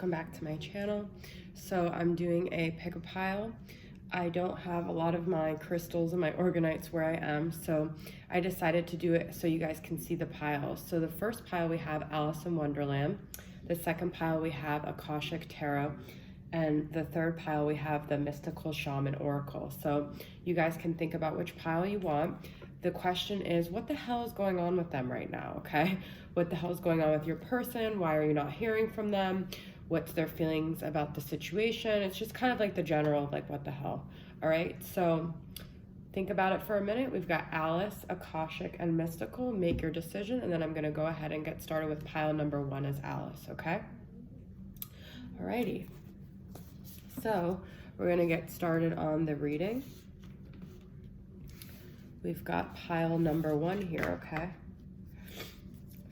Welcome back to my channel. So I'm doing a pick a pile. I don't have a lot of my crystals and my organites where I am, so I decided to do it so you guys can see the piles. So the first pile we have Alice in Wonderland. The second pile we have Akashic Tarot. And the third pile we have the Mystical Shaman Oracle. So you guys can think about which pile you want. The question is, what the hell is going on with them right now, okay? What the hell is going on with your person? Why are you not hearing from them? What's their feelings about the situation? It's just kind of like the general, like, what the hell, all right? So think about it for a minute. We've got Alice, Akashic, and Mystical. Make your decision, and then I'm gonna go ahead and get started with pile number 1 as Alice, okay? Alrighty. So we're gonna get started on the reading. We've got pile number 1 here, okay?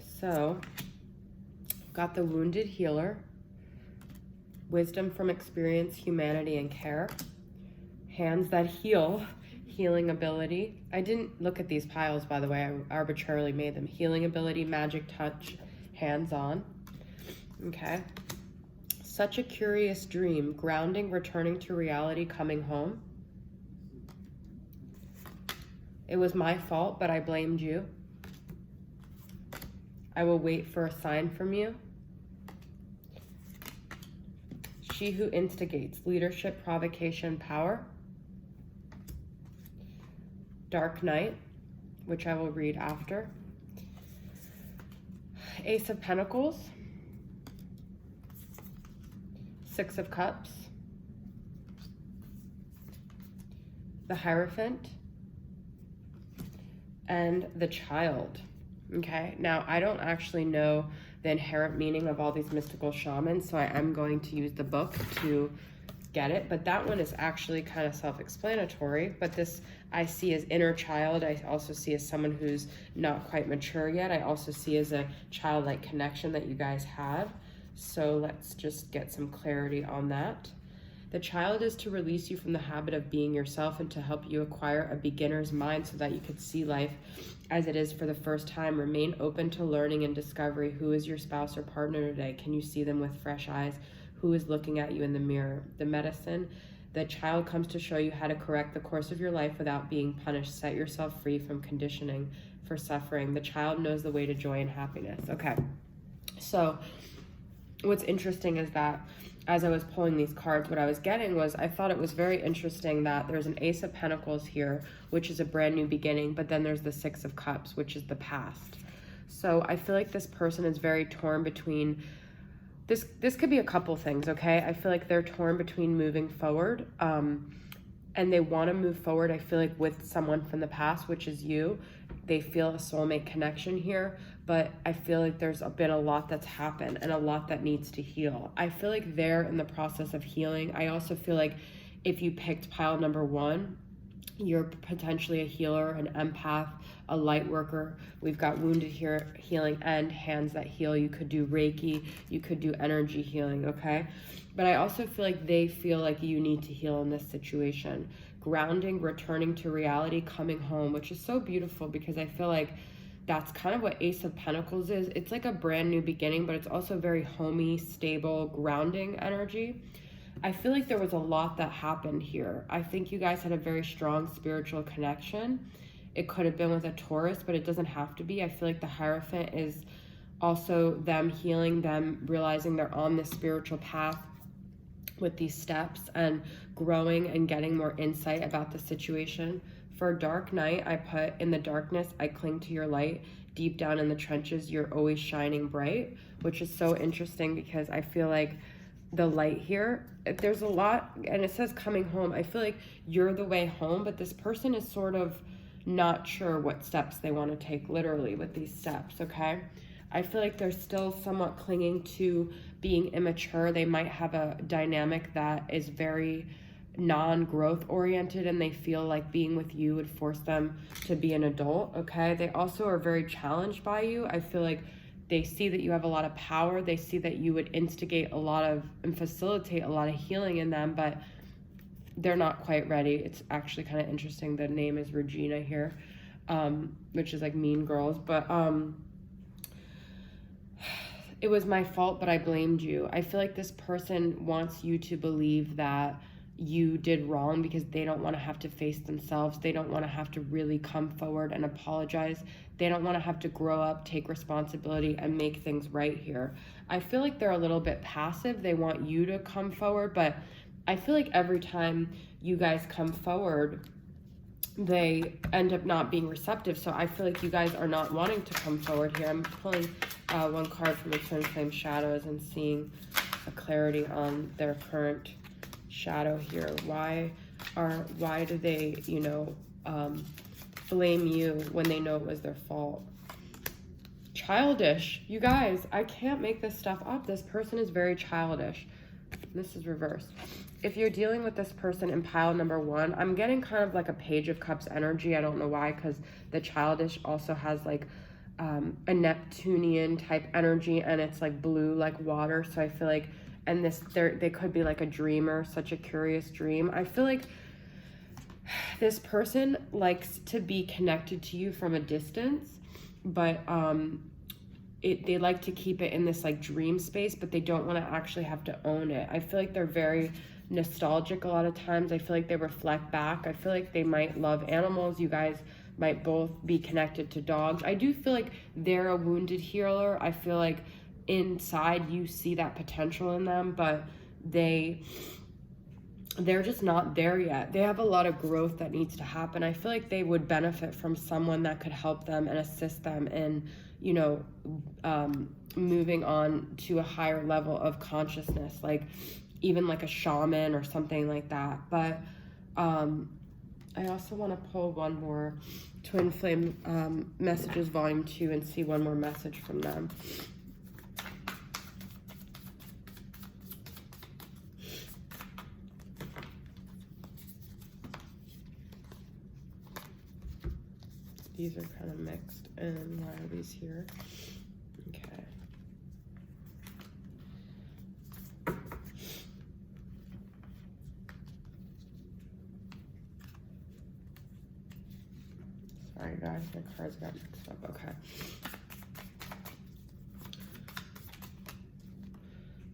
So, got the Wounded Healer, Wisdom from Experience, Humanity, and Care, Hands That Heal, Healing Ability. I didn't look at these piles, by the way, I arbitrarily made them. Healing Ability, Magic Touch, Hands On, okay? Such a Curious Dream, Grounding, Returning to Reality, Coming Home. It was my fault, but I blamed you. I will wait for a sign from you. She Who Instigates, Leadership, Provocation, Power. Dark Night, which I will read after. Ace of Pentacles. 6 of Cups. The Hierophant. And the Child. Okay, now I don't actually know the inherent meaning of all these mystical shamans, so I am going to use the book to get it, but that one is actually kind of self-explanatory. But this I see as inner child. I also see as someone who's not quite mature yet. I also see as a childlike connection that you guys have. So let's just get some clarity on that. The child is to release you from the habit of being yourself and to help you acquire a beginner's mind so that you could see life as it is for the first time. Remain open to learning and discovery. Who is your spouse or partner today? Can you see them with fresh eyes? Who is looking at you in the mirror? The medicine. The child comes to show you how to correct the course of your life without being punished. Set yourself free from conditioning for suffering. The child knows the way to joy and happiness. Okay, so what's interesting is that as I was pulling these cards, what I was getting was, I thought it was very interesting that there's an Ace of Pentacles here, which is a brand new beginning, but then there's the 6 of Cups, which is the past. So I feel like this person is very torn between, this could be a couple things, okay? I feel like they're torn between moving forward, and they want to move forward, I feel like, with someone from the past, which is you. They feel a soulmate connection here, but I feel like there's been a lot that's happened and a lot that needs to heal. I feel like they're in the process of healing. I also feel like if you picked pile number 1, you're potentially a healer, an empath, a light worker. We've got Wounded Healing and Hands That Heal. You could do Reiki, you could do energy healing, okay? But I also feel like they feel like you need to heal in this situation. Grounding, returning to reality, coming home, which is so beautiful because I feel like that's kind of what Ace of Pentacles is. It's like a brand new beginning, but it's also very homey, stable, grounding energy. I feel like there was a lot that happened here. I think you guys had a very strong spiritual connection. It could have been with a Taurus, but it doesn't have to be. I feel like the Hierophant is also them healing, them realizing they're on this spiritual path with these steps and growing and getting more insight about the situation. For Dark Night, I put, in the darkness, I cling to your light. Deep down in the trenches, you're always shining bright, which is so interesting because I feel like the light here, there's a lot, and it says coming home. I feel like you're the way home, but this person is sort of not sure what steps they want to take literally with these steps, okay? I feel like they're still somewhat clinging to being immature. They might have a dynamic that is very non-growth oriented, and they feel like being with you would force them to be an adult, okay? They also are very challenged by you. I feel like they see that you have a lot of power. They see that you would instigate a lot of and facilitate a lot of healing in them, but they're not quite ready. It's actually kind of interesting. The name is Regina here, which is like Mean Girls, but it was my fault, but I blamed you. I feel like this person wants you to believe that you did wrong because they don't want to have to face themselves. They don't want to have to really come forward and apologize. They don't want to have to grow up, take responsibility, and make things right here. I feel like they're a little bit passive. They want you to come forward, but I feel like every time you guys come forward, they end up not being receptive. So I feel like you guys are not wanting to come forward here. I'm pulling one card from the Twin Flame Shadows and seeing a clarity on their current shadow here. Why do they, blame you when they know it was their fault? Childish. You guys, I can't make this stuff up. This person is very childish. This is reversed. If you're dealing with this person in pile number 1, I'm getting kind of like a Page of Cups energy. I don't know why, because the childish also has like a Neptunian type energy, and it's like blue like water. So I feel like, and they could be like a dreamer, such a curious dream. I feel like this person likes to be connected to you from a distance, but they like to keep it in this like dream space, but they don't want to actually have to own it. I feel like they're very nostalgic a lot of times. I feel like they reflect back. I feel like they might love animals. You guys might both be connected to dogs. I do feel like they're a wounded healer. I feel like inside you see that potential in them, but they're just not there yet. They have a lot of growth that needs to happen. I feel like they would benefit from someone that could help them and assist them in, moving on to a higher level of consciousness, like even like a shaman or something like that. But I also want to pull one more Twin Flame Messages Volume 2 and see one more message from them. These are kind of mixed, and why are these here? Okay. Sorry guys, my cards got mixed up. Okay.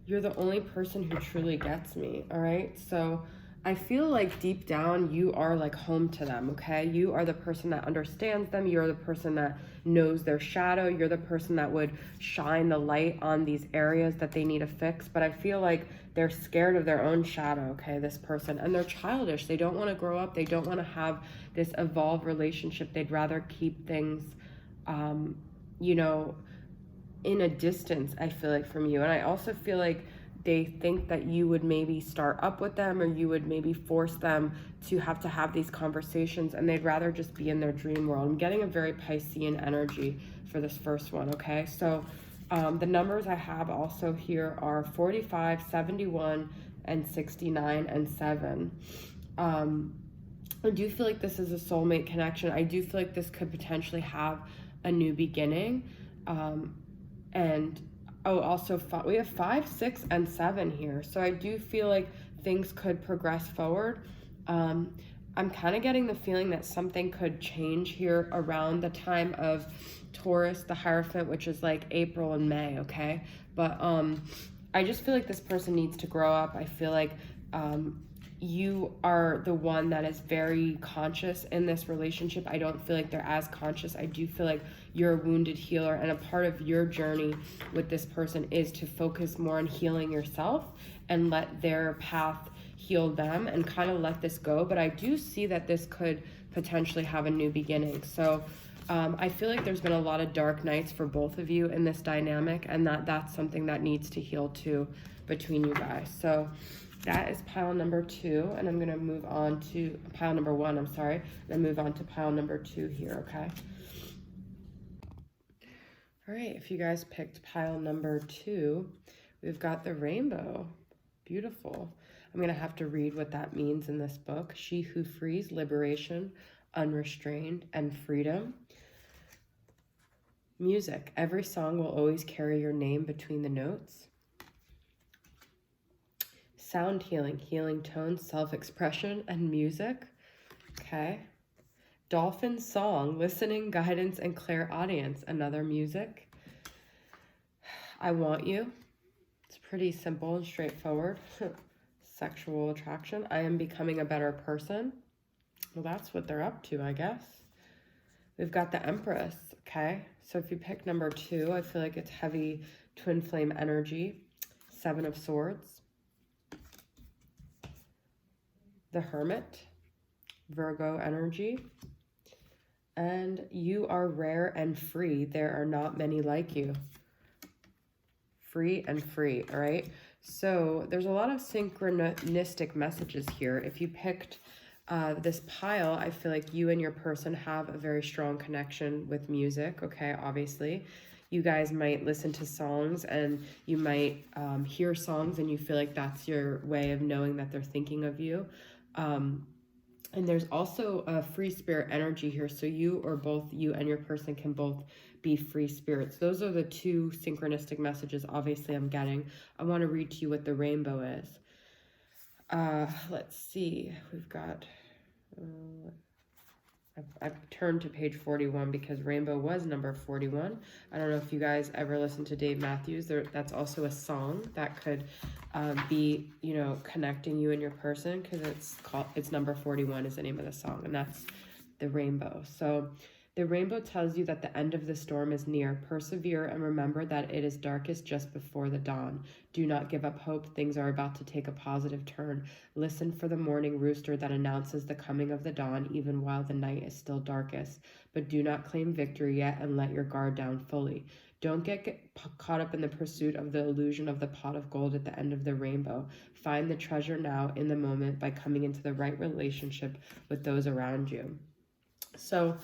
You're the only person who truly gets me, all right? So I feel like deep down you are like home to them, okay? You are the person that understands them. You're the person that knows their shadow. You're the person that would shine the light on these areas that they need to fix. But I feel like they're scared of their own shadow, okay, this person. And they're childish. They don't want to grow up. They don't want to have this evolved relationship. They'd rather keep things, in a distance, I feel like, from you. And I also feel like they think that you would maybe start up with them, or you would maybe force them to have these conversations, and they'd rather just be in their dream world. I'm getting a very Piscean energy for this first one, okay? So the numbers I have also here are 45, 71, and 69, and 7. I do feel like this is a soulmate connection. I do feel like this could potentially have a new beginning. Also we have 5, 6, and 7 here. So I do feel like things could progress forward. I'm kind of getting the feeling that something could change here around the time of Taurus, the Hierophant, which is like April and May, okay? But I just feel like this person needs to grow up. I feel like you are the one that is very conscious in this relationship. I don't feel like they're as conscious. I do feel like you're a wounded healer, and a part of your journey with this person is to focus more on healing yourself and let their path heal them and kind of let this go. But I do see that this could potentially have a new beginning. So I feel like there's been a lot of dark nights for both of you in this dynamic, and that's something that needs to heal too between you guys. So that is pile number 2, and I'm going to move on to pile number 1, I'm sorry, and move on to pile number 2 here, okay? All right, if you guys picked pile number 2, we've got the rainbow. Beautiful. I'm going to have to read what that means in this book. She who frees, liberation, unrestrained, and freedom. Music. Every song will always carry your name between the notes. Sound healing, healing tones, self-expression, and music. Okay. Dolphin song, listening, guidance, and clairaudience. Another music. I want you. It's pretty simple and straightforward. Sexual attraction. I am becoming a better person. Well, that's what they're up to, I guess. We've got the Empress, okay? So if you pick number 2, I feel like it's heavy twin flame energy. 7 of Swords. The Hermit. Virgo energy. And you are rare and free. There are not many like you. Free and free, all right? So there's a lot of synchronistic messages here. If you picked this pile, I feel like you and your person have a very strong connection with music, okay? Obviously, you guys might listen to songs and you might hear songs and you feel like that's your way of knowing that they're thinking of you. And there's also a free spirit energy here. So you or both you and your person can both be free spirits. Those are the 2 synchronistic messages obviously I'm getting. I want to read to you what the rainbow is. Let's see. We've got... I've turned to page 41 because rainbow was number 41. I don't know if you guys ever listened to Dave Matthews. That's also a song that could be, you know, connecting you and your person, because it's number 41 is the name of the song, and that's the rainbow. So the rainbow tells you that the end of the storm is near. Persevere and remember that it is darkest just before the dawn. Do not give up hope. Things are about to take a positive turn. Listen for the morning rooster that announces the coming of the dawn, even while the night is still darkest. But do not claim victory yet and let your guard down fully. Don't get caught up in the pursuit of the illusion of the pot of gold at the end of the rainbow. Find the treasure now in the moment by coming into the right relationship with those around you. So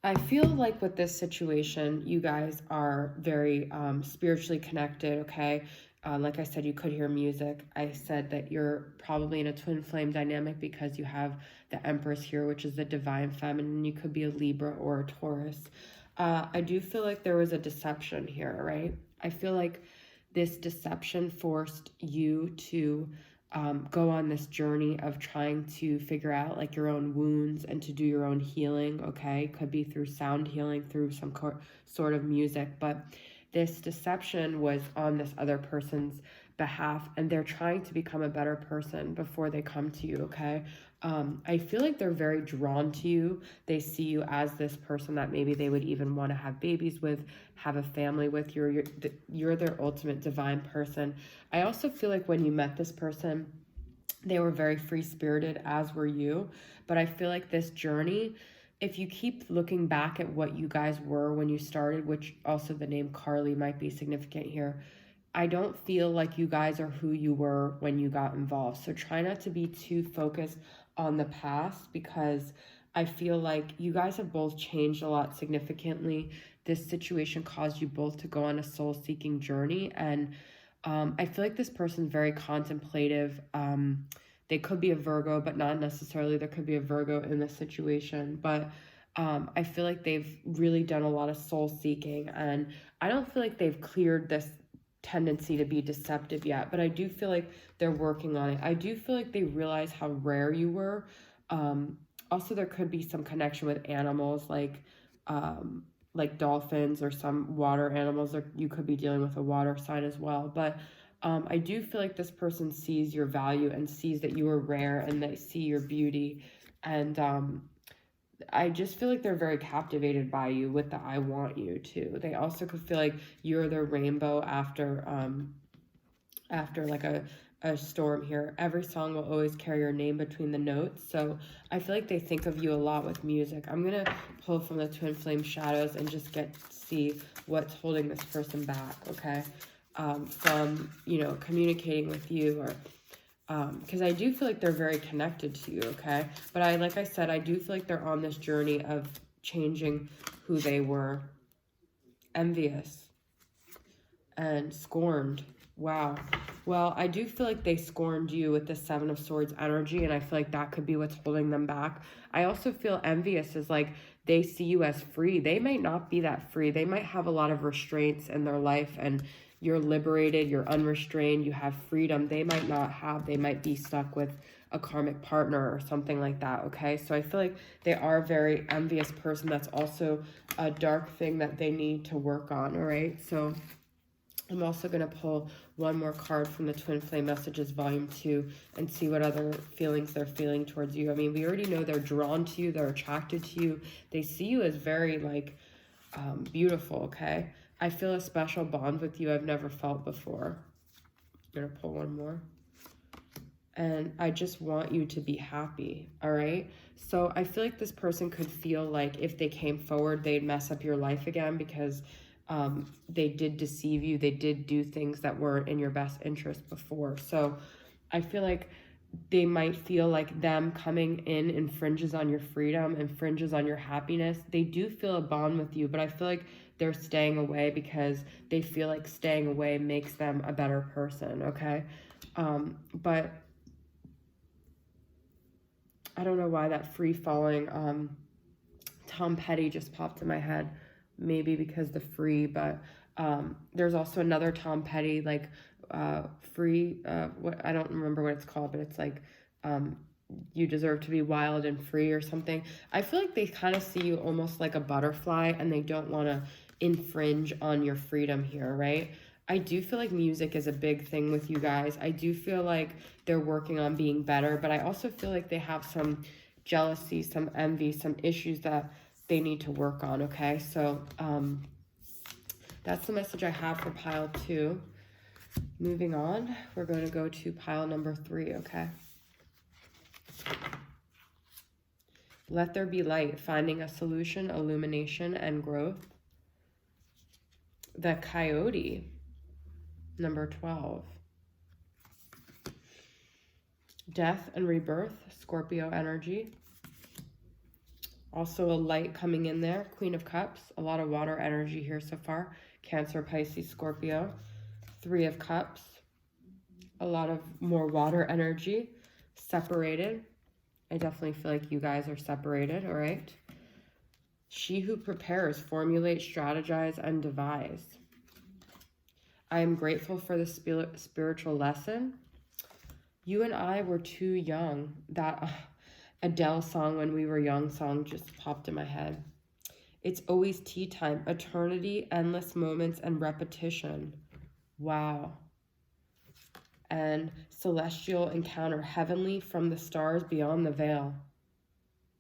I feel like with this situation, you guys are very spiritually connected, okay? Like I said, you could hear music. I said that you're probably in a twin flame dynamic because you have the Empress here, which is the divine feminine. You could be a Libra or a Taurus. I do feel like there was a deception here, right? I feel like this deception forced you to go on this journey of trying to figure out like your own wounds and to do your own healing, okay? Could be through sound healing, through some sort of music, but this deception was on this other person's behalf, and they're trying to become a better person before they come to you, okay? I feel like they're very drawn to you. They see you as this person that maybe they would even want to have babies with, have a family with. You're their ultimate divine person. I also feel like when you met this person, they were very free-spirited, as were you. But I feel like this journey, if you keep looking back at what you guys were when you started, which also the name Carly might be significant here, I don't feel like you guys are who you were when you got involved. So try not to be too focused on the past, because I feel like you guys have both changed a lot significantly. This situation caused you both to go on a soul-seeking journey, and I feel like this person's very contemplative. They could be a Virgo, but not necessarily. There could be a Virgo in this situation, but I feel like they've really done a lot of soul-seeking, and I don't feel like they've cleared this tendency to be deceptive yet, but I do feel like they're working on it. I do feel like they realize how rare you were. Also, there could be some connection with animals like dolphins or some water animals, or you could be dealing with a water sign as well. But I do feel like this person sees your value and sees that you are rare, and they see your beauty, and I just feel like they're very captivated by you with the I want you too. They also could feel like you're their rainbow after like a storm here. Every song will always carry your name between the notes. So I feel like they think of you a lot with music. I'm going to pull from the Twin Flame Shadows and just see what's holding this person back, okay? From, communicating with you, or because I do feel like they're very connected to you, okay? But like I said, I do feel like they're on this journey of changing who they were. Envious and scorned. Wow. Well, I do feel like they scorned you with the 7 of Swords energy, and I feel like that could be what's holding them back. I also feel envious is like they see you as free. They might not be that free. They might have a lot of restraints in their life, and you're liberated, you're unrestrained, you have freedom. They might not have. They might be stuck with a karmic partner or something like that, okay? So I feel like they are a very envious person. That's also a dark thing that they need to work on, all right? So I'm also going to pull one more card from the Twin Flame Messages Volume 2 and see what other feelings they're feeling towards you. I mean, we already know they're drawn to you. They're attracted to you. They see you as very, like, beautiful, okay? I feel a special bond with you I've never felt before. I'm going to pull one more. And I just want you to be happy, all right? So I feel like this person could feel like if they came forward, they'd mess up your life again because they did deceive you. They did do things that weren't in your best interest before. So I feel like they might feel like them coming in infringes on your freedom, infringes on your happiness. They do feel a bond with you, but I feel like they're staying away because they feel like staying away makes them a better person, okay? But I don't know why that free-falling Tom Petty just popped in my head. Maybe because the free, but there's also another Tom Petty, like free, what I don't remember what it's called, but it's like you deserve to be wild and free or something. I feel like they kind of see you almost like a butterfly and they don't want to infringe on your freedom here, right? I do feel like music is a big thing with you guys. I do feel like they're working on being better, but I also feel like they have some jealousy, some envy, some issues that they need to work on, okay? So that's the message I have for pile 2. Moving on, we're going to go to pile number 3, okay? Let there be light, finding a solution, illumination, and growth. The Coyote, number 12. Death and rebirth, Scorpio energy. Also a light coming in there, Queen of Cups, a lot of water energy here so far. Cancer, Pisces, Scorpio. 3 of Cups, a lot of more water energy. Separated. I definitely feel like you guys are separated, all right? She who prepares, formulate, strategize, and devise. I am grateful for the spiritual lesson. You and I were too young. That Adele song, When We Were Young song, just popped in my head. It's always tea time, eternity, endless moments, and repetition. Wow. And celestial encounter, heavenly from the stars beyond the veil.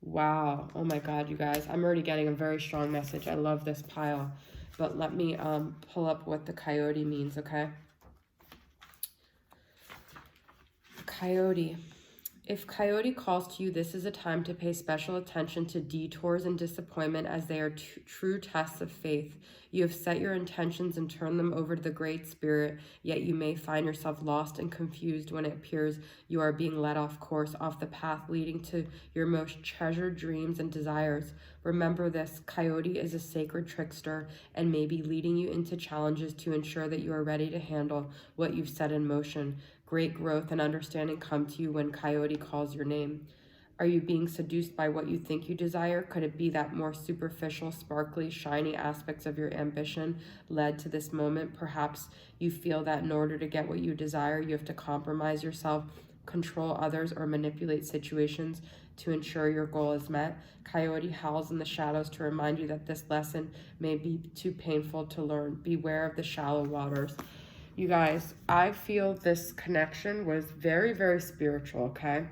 Wow. Oh my God, you guys. I'm already getting a very strong message. I love this pile. But let me pull up what the Coyote means, okay? Coyote. If Coyote calls to you, this is a time to pay special attention to detours and disappointment as they are true tests of faith. You have set your intentions and turned them over to the Great Spirit, yet you may find yourself lost and confused when it appears you are being led off course, off the path leading to your most treasured dreams and desires. Remember this, Coyote is a sacred trickster and may be leading you into challenges to ensure that you are ready to handle what you've set in motion. Great growth and understanding come to you when Coyote calls your name. Are you being seduced by what you think you desire? Could it be that more superficial, sparkly, shiny aspects of your ambition led to this moment? Perhaps you feel that in order to get what you desire, you have to compromise yourself, control others, or manipulate situations to ensure your goal is met. Coyote howls in the shadows to remind you that this lesson may be too painful to learn. Beware of the shallow waters. You guys, I feel this connection was very, very spiritual, okay?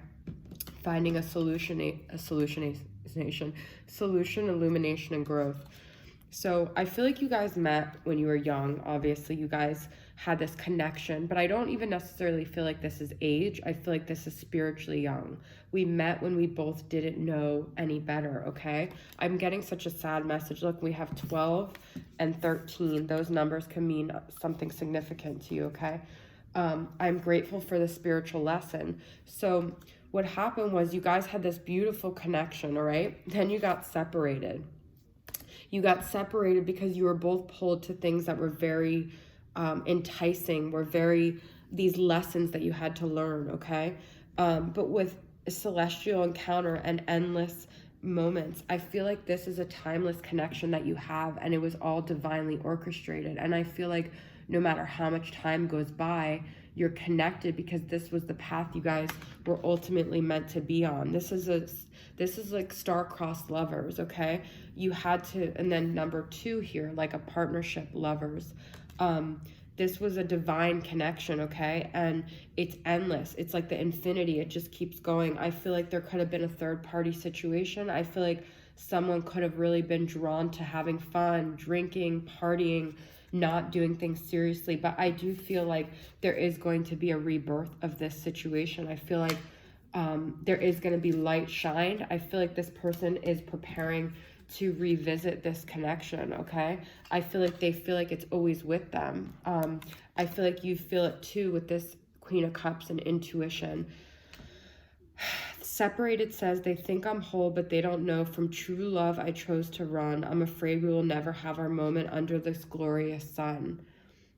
Finding a solution, illumination, and growth. So I feel like you guys met when you were young. Obviously, you guys had this connection, but I don't even necessarily feel like this is age. I feel like this is spiritually young. We met when we both didn't know any better, okay? I'm getting such a sad message. Look, we have 12 and 13. Those numbers can mean something significant to you, okay? I'm grateful for the spiritual lesson. So what happened was you guys had this beautiful connection, all right? Then you got separated. You got separated because you were both pulled to things that were very enticing, these lessons that you had to learn, okay? But with a celestial encounter and endless moments, I feel like this is a timeless connection that you have, and it was all divinely orchestrated. And I feel like no matter how much time goes by, you're connected because this was the path you guys were ultimately meant to be on. This is like star-crossed lovers, okay? You had to, and then number 2 here, like a partnership lovers. this was a divine connection, okay? And it's endless. It's like the infinity. It just keeps going. I feel like there could have been a third party situation. I feel like someone could have really been drawn to having fun, drinking, partying, not doing things seriously. But I do feel like there is going to be a rebirth of this situation. I feel like there is going to be light shined. I feel like this person is preparing to revisit this connection, okay? I feel like they feel like it's always with them. I feel like you feel it too with this Queen of Cups and intuition. Separated says, they think I'm whole, but they don't know. From true love, I chose to run. I'm afraid we will never have our moment under this glorious sun.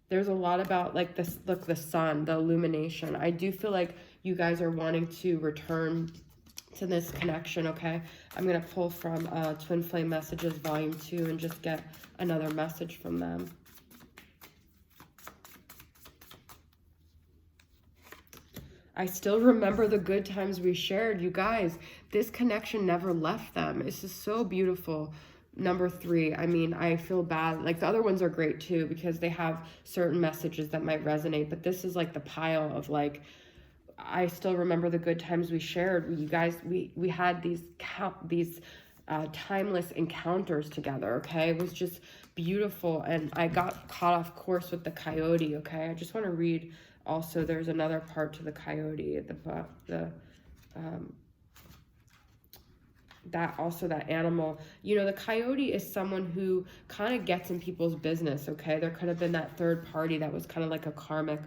There's a lot about like this, look, the sun, the illumination. I do feel like you guys are wanting to return to this connection, okay? I'm going to pull from Twin Flame Messages Volume 2 and just get another message from them. I still remember the good times we shared. You guys, this connection never left them. It's just so beautiful. Number 3, I mean, I feel bad. Like the other ones are great too because they have certain messages that might resonate. But this is like the pile of like, I still remember the good times we shared. You guys, we had these timeless encounters together, okay? It was just beautiful, and I got caught off course with the coyote, okay? I just want to read also, there's another part to the coyote, that animal. You know, the coyote is someone who kind of gets in people's business, okay? There could have been that third party that was kind of like a karmic.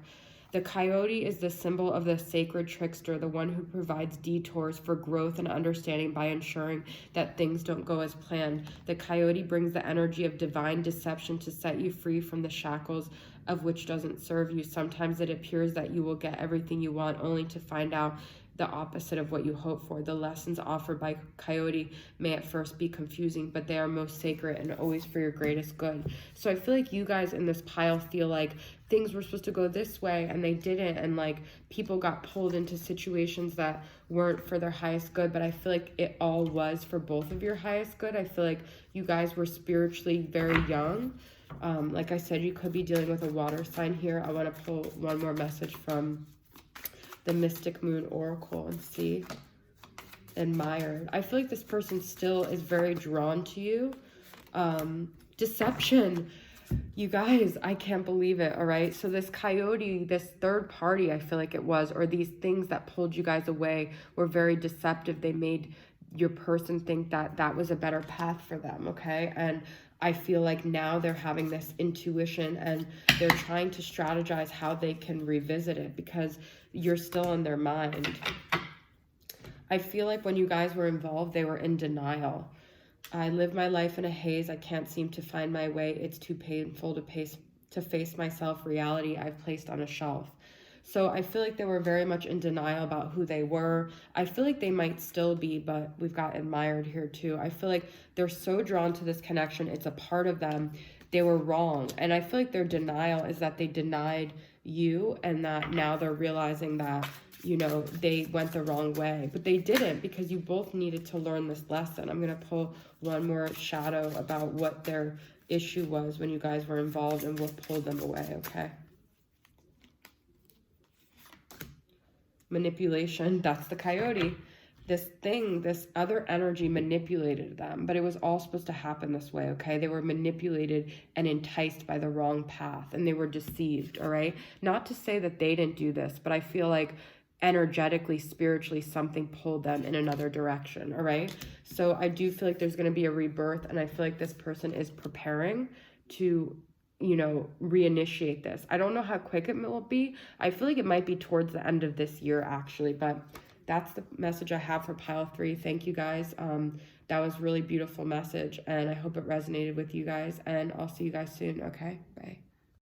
The coyote is the symbol of the sacred trickster, the one who provides detours for growth and understanding by ensuring that things don't go as planned. The coyote brings the energy of divine deception to set you free from the shackles of which doesn't serve you. Sometimes it appears that you will get everything you want only to find out the opposite of what you hope for. The lessons offered by coyote may at first be confusing, but they are most sacred and always for your greatest good. So I feel like you guys in this pile feel like things were supposed to go this way and they didn't, and like people got pulled into situations that weren't for their highest good. But I feel like it all was for both of your highest good. I feel like you guys were spiritually very young. Like I said, you could be dealing with a water sign here. I want to pull one more message from the Mystic Moon Oracle and see. Admired. I feel like this person still is very drawn to you. Deception. You guys, I can't believe it, all right? So this coyote, this third party, I feel like it was, or these things that pulled you guys away were very deceptive. They made your person think that that was a better path for them, okay? And I feel like now they're having this intuition and they're trying to strategize how they can revisit it because you're still in their mind. I feel like when you guys were involved, they were in denial. I live my life in a haze. I can't seem to find my way. It's too painful to face myself. Reality I've placed on a shelf. So I feel like they were very much in denial about who they were. I feel like they might still be, but we've got admired here too. I feel like they're so drawn to this connection. It's a part of them. They were wrong. And I feel like their denial is that they denied you and that now they're realizing that, you know, they went the wrong way. But they didn't because you both needed to learn this lesson. I'm going to pull one more shadow about what their issue was when you guys were involved and what pulled them away, okay? Manipulation, that's the coyote. This thing, this other energy manipulated them, but it was all supposed to happen this way, okay? They were manipulated and enticed by the wrong path, and they were deceived, all right? Not to say that they didn't do this, but I feel like energetically, spiritually, something pulled them in another direction, all right? So I do feel like there's going to be a rebirth, and I feel like this person is preparing to, you know, reinitiate this. I don't know how quick it will be. I feel like it might be towards the end of this year, actually, but that's the message I have for pile 3. Thank you guys. That was really beautiful message, and I hope it resonated with you guys, and I'll see you guys soon, okay? Bye.